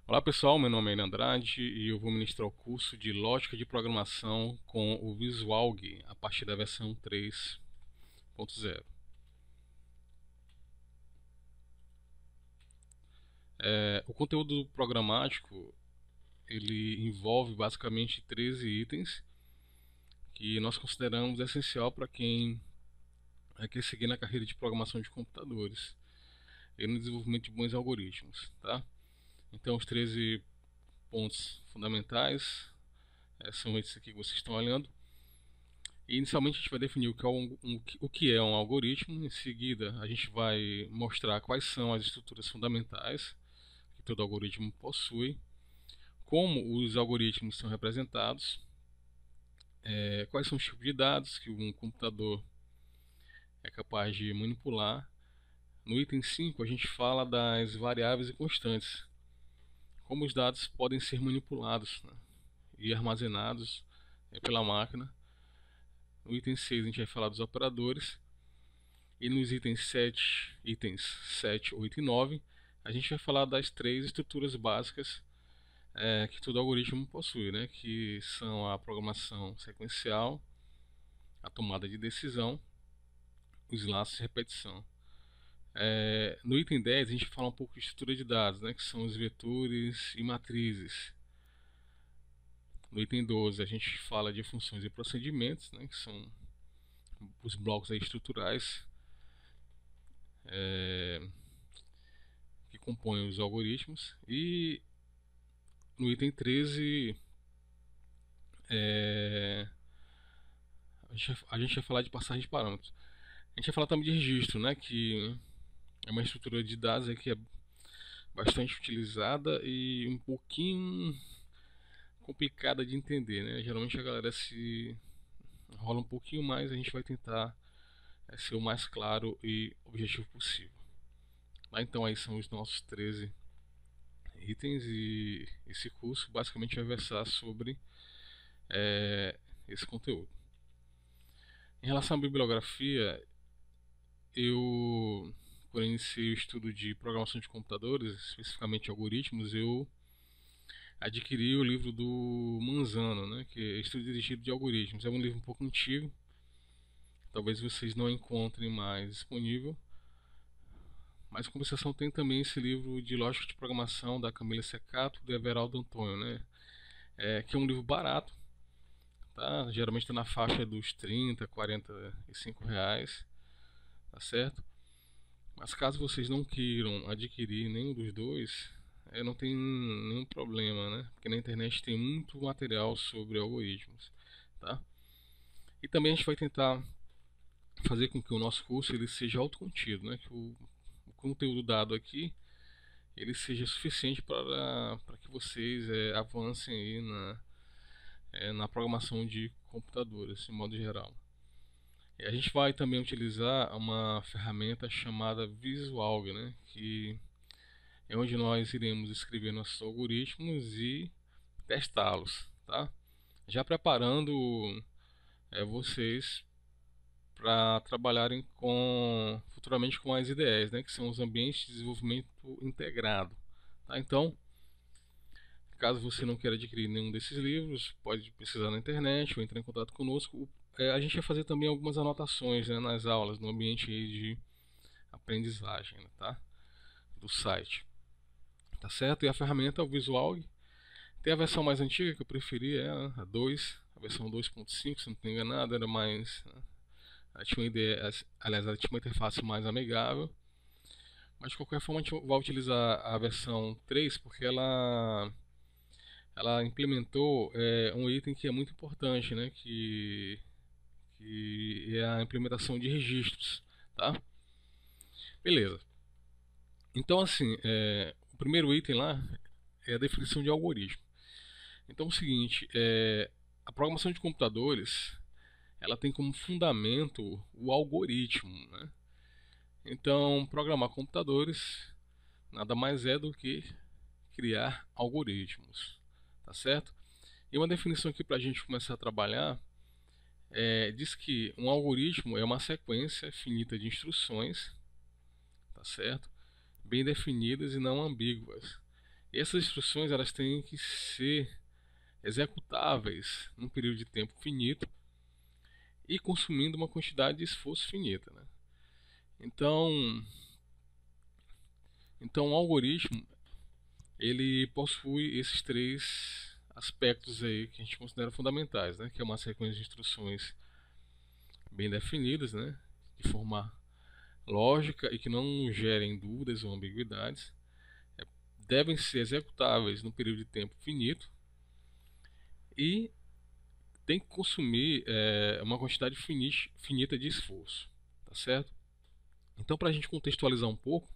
Olá pessoal, meu nome é Enan Andrade e eu vou ministrar o curso de Lógica de Programação com o VisualG a partir da versão 3.0. O conteúdo programático ele envolve basicamente 13 itens que nós consideramos essencial para quem quer seguir na carreira de programação de computadores e no desenvolvimento de bons algoritmos, tá? Então os 13 pontos fundamentais são esses aqui que vocês estão olhando. Inicialmente a gente vai definir o que é um algoritmo, em seguida a gente vai mostrar quais são as estruturas fundamentais que todo algoritmo possui, como os algoritmos são representados, quais são os tipos de dados que um computador é capaz de manipular. No item 5 a gente fala das variáveis e constantes, como os dados podem ser manipulados, né, e armazenados pela máquina. No item 6 a gente vai falar dos operadores. E nos itens 7, 8 e 9, a gente vai falar das três estruturas básicas que todo algoritmo possui, né? Que são a programação sequencial, a tomada de decisão, os laços de repetição. No item 10 a gente fala um pouco de estrutura de dados, né? Que são os vetores e matrizes. No item 12 a gente fala de funções e procedimentos, né? Que são os blocos aí estruturais é, que compõem os algoritmos. E no item 13 é, a gente vai falar de passagem de parâmetros. A gente vai falar também de registro, né, que é uma estrutura de dados que é bastante utilizada e um pouquinho complicada de entender, né? Geralmente a galera se rola um pouquinho mais, a gente vai tentar ser o mais claro e objetivo possível. Então aí são os nossos 13 itens e esse curso basicamente vai versar sobre esse conteúdo. Em relação à bibliografia, quando iniciei o estudo de programação de computadores, especificamente algoritmos, eu adquiri o livro do Manzano, né, que é Estudo Dirigido de Algoritmos. É um livro um pouco antigo, talvez vocês não encontrem mais disponível, mas em compensação tem também esse livro de Lógica de Programação da Camila Secato e do Everaldo Antônio, né, que é um livro barato, tá? Geralmente está na faixa dos 30, 45 reais, tá certo? Mas caso vocês não queiram adquirir nenhum dos dois, não tem nenhum problema, né? Porque na internet tem muito material sobre algoritmos, tá? E também a gente vai tentar fazer com que o nosso curso ele seja autocontido, né? Que o conteúdo dado aqui ele seja suficiente para que vocês avancem aí na programação de computadores, de modo geral. E a gente vai também utilizar uma ferramenta chamada VisualG, né? Que é onde nós iremos escrever nossos algoritmos e testá-los, tá? Já preparando vocês para trabalharem futuramente com as IDEs, né? Que são os ambientes de desenvolvimento integrado, tá? Então, caso você não queira adquirir nenhum desses livros, pode pesquisar na internet ou entrar em contato conosco. A gente vai fazer também algumas anotações, né, nas aulas, no ambiente aí de aprendizagem, tá? Do site. Tá certo? E a ferramenta é o Visual. Tem a versão mais antiga que eu preferi, é a 2, a versão 2.5, se não estou enganado, era mais. Ela tinha uma ideia, aliás, ela tinha uma interface mais amigável. Mas de qualquer forma a gente vai utilizar a versão 3 porque ela implementou um item que é muito importante, né? Que é a implementação de registros, tá? Beleza. Então assim, o primeiro item lá é a definição de algoritmo. Então é o seguinte, a programação de computadores ela tem como fundamento o algoritmo, né? Então programar computadores nada mais é do que criar algoritmos, tá certo? E uma definição aqui para a gente começar a trabalhar diz que um algoritmo é uma sequência finita de instruções, tá certo? Bem definidas e não ambíguas, E essas instruções elas têm que ser executáveis num período de tempo finito e consumindo uma quantidade de esforço finita, né? Então, então o algoritmo ele possui esses três aspectos aí que a gente considera fundamentais, né? Que é uma sequência de instruções bem definidas, né? De forma lógica e que não gerem dúvidas ou ambiguidades, devem ser executáveis no período de tempo finito e tem que consumir uma quantidade finita de esforço, tá certo? Então, para a gente contextualizar um pouco,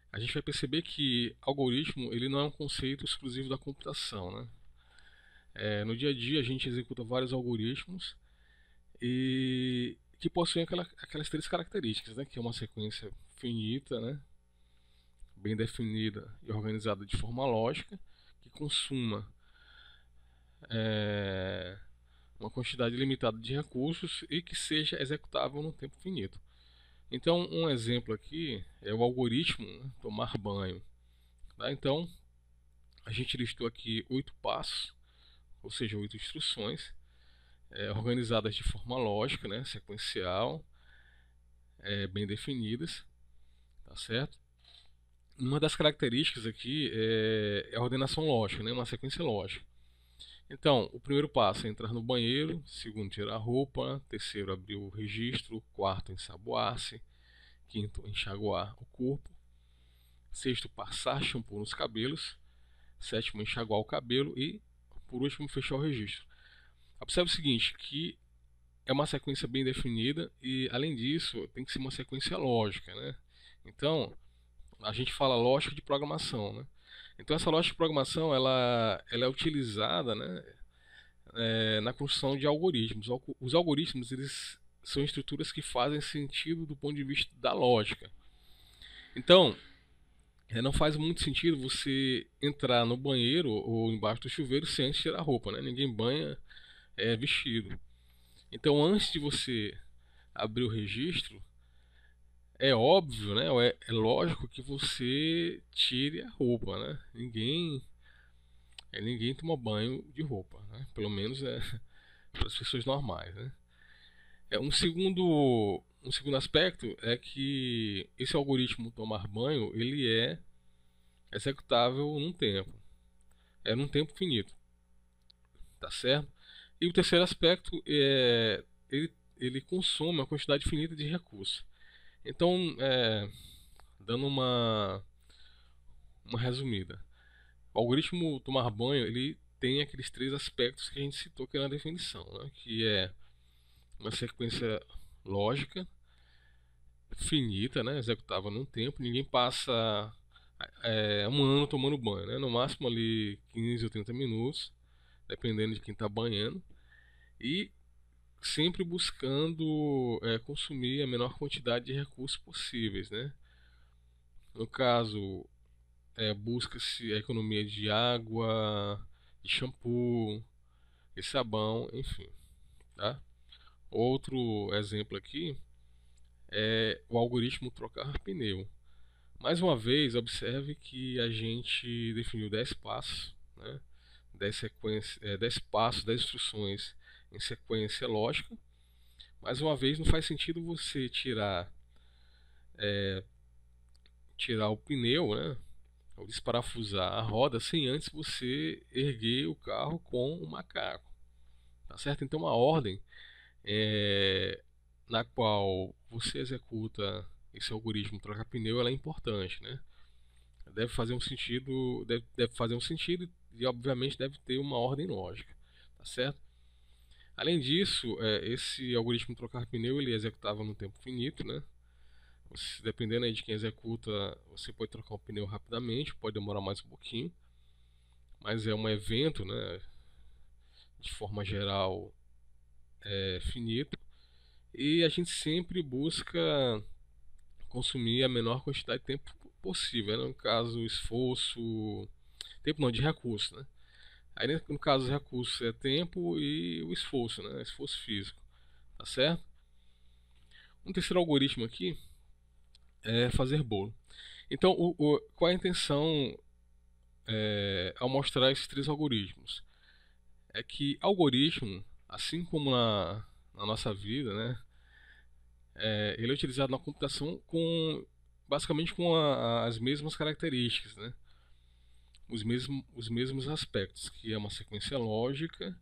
a gente vai perceber que algoritmo ele não é um conceito exclusivo da computação, né? No dia a dia a gente executa vários algoritmos e que possuem aquelas três características, né? Que é uma sequência finita, né? Bem definida e organizada de forma lógica, que consuma uma quantidade limitada de recursos e que seja executável num tempo finito. Então, um exemplo aqui é o algoritmo, né, tomar banho. Tá? Então, a gente listou aqui 8 passos, ou seja, 8 instruções, organizadas de forma lógica, né, sequencial, bem definidas, tá certo? Uma das características aqui é a ordenação lógica, né, uma sequência lógica. Então, o primeiro passo é entrar no banheiro, segundo, tirar a roupa, terceiro, abrir o registro, quarto, ensaboar-se, quinto, enxaguar o corpo, sexto, passar shampoo nos cabelos, sétimo, enxaguar o cabelo e, por último, fechar o registro. Observe o seguinte, que é uma sequência bem definida e, além disso, tem que ser uma sequência lógica, né? Então, a gente fala lógica de programação, né? Então, essa lógica de programação, ela é utilizada, né, na construção de algoritmos. Os algoritmos, eles são estruturas que fazem sentido do ponto de vista da lógica. Então, não faz muito sentido você entrar no banheiro ou embaixo do chuveiro sem antes tirar a roupa, né? Ninguém banha vestido. Então, antes de você abrir o registro, é óbvio, né? É lógico que você tire a roupa, né? Ninguém toma banho de roupa, né? Pelo menos para as pessoas normais, né? Um segundo aspecto é que esse algoritmo tomar banho ele é executável num tempo finito, tá certo? E o terceiro aspecto é ele consome uma quantidade finita de recursos. Então, dando uma resumida, o algoritmo tomar banho ele tem aqueles três aspectos que a gente citou aqui na definição, né? Que é uma sequência lógica finita, né? Executável num tempo. Ninguém passa um ano tomando banho, né? No máximo ali 15 ou 30 minutos, dependendo de quem está banhando. E sempre buscando consumir a menor quantidade de recursos possíveis, né? No caso, busca-se a economia de água, de shampoo, de sabão, enfim, tá? Outro exemplo aqui é o algoritmo trocar pneu. Mais uma vez, observe que a gente definiu 10 passos, né? 10 passos, 10 instruções em sequência lógica. Mais uma vez, não faz sentido você tirar o pneu, né? Ou desparafusar a roda sem antes você erguer o carro com o macaco. Tá certo? Então, uma ordem na qual você executa esse algoritmo trocar pneu, ela é importante, né? Deve fazer um sentido e obviamente deve ter uma ordem lógica, tá certo? Além disso, esse algoritmo trocar pneu ele é executável no tempo finito, né? Dependendo aí de quem executa, você pode trocar o pneu rapidamente, pode demorar mais um pouquinho, mas é um evento, né? De forma geral, finito. E a gente sempre busca consumir a menor quantidade de tempo possível, né? No caso, esforço, tempo não, de recurso, né? Aí no caso, os recursos é tempo e o esforço, né? Esforço físico, tá certo? Um terceiro algoritmo aqui é fazer bolo. Então, qual é a intenção ao mostrar esses três algoritmos é que algoritmo, assim como na nossa vida, né, ele é utilizado na computação basicamente com as mesmas características, né, os mesmos aspectos, que é uma sequência lógica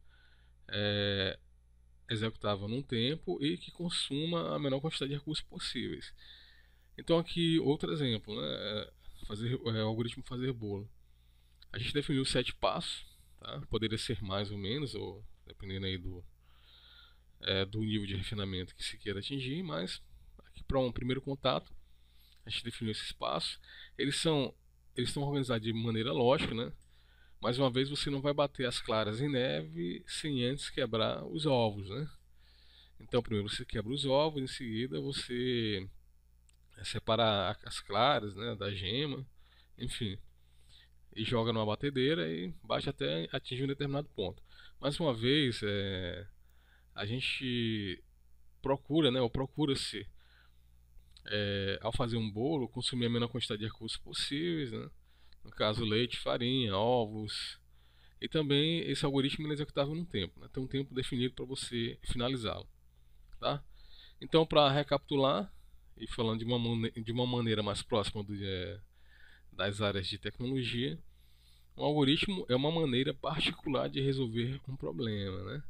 executável num tempo e que consuma a menor quantidade de recursos possíveis. Então aqui outro exemplo, né, algoritmo fazer bolo. A gente definiu 7 passos, tá? Poderia ser mais ou menos, ou dependendo aí do nível de refinamento que se queira atingir, mas aqui para um primeiro contato a gente definiu esses passos. Eles estão organizados de maneira lógica, né? Mais uma vez, você não vai bater as claras em neve sem antes quebrar os ovos, né? Então primeiro você quebra os ovos, em seguida você separa as claras, né, da gema, enfim, e joga numa batedeira e bate até atingir um determinado ponto. Mais uma vez, a gente procura, né, ou procura-se, ao fazer um bolo, consumir a menor quantidade de recursos possíveis, né? No caso, leite, farinha, ovos. E também esse algoritmo é executável num tempo, né? Tem um tempo definido para você finalizá-lo, tá? Então, para recapitular e falando de uma maneira mais próxima das áreas de tecnologia, um algoritmo é uma maneira particular de resolver um problema, né?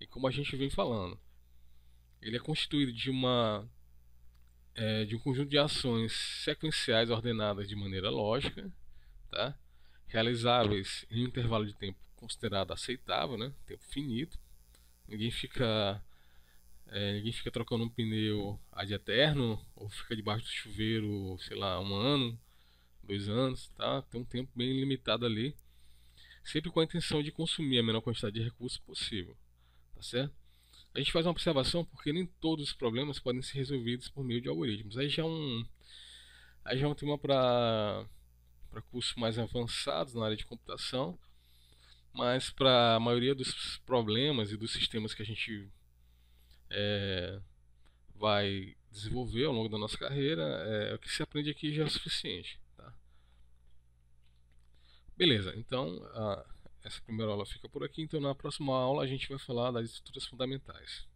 E como a gente vem falando, ele é constituído de um conjunto de ações sequenciais ordenadas de maneira lógica, tá? Realizáveis em um intervalo de tempo considerado aceitável, né? Tempo finito. Ninguém fica, ninguém fica trocando um pneu ad eterno ou fica debaixo do chuveiro, sei lá, 1 ano, 2 anos, tá? Tem um tempo bem limitado ali, sempre com a intenção de consumir a menor quantidade de recursos possível, tá certo? A gente faz uma observação porque nem todos os problemas podem ser resolvidos por meio de algoritmos. Aí já é um tema para cursos mais avançados na área de computação, mas para a maioria dos problemas e dos sistemas que a gente vai desenvolver ao longo da nossa carreira, o que se aprende aqui já é o suficiente. Tá? Beleza, então essa primeira aula fica por aqui. Então na próxima aula a gente vai falar das estruturas fundamentais.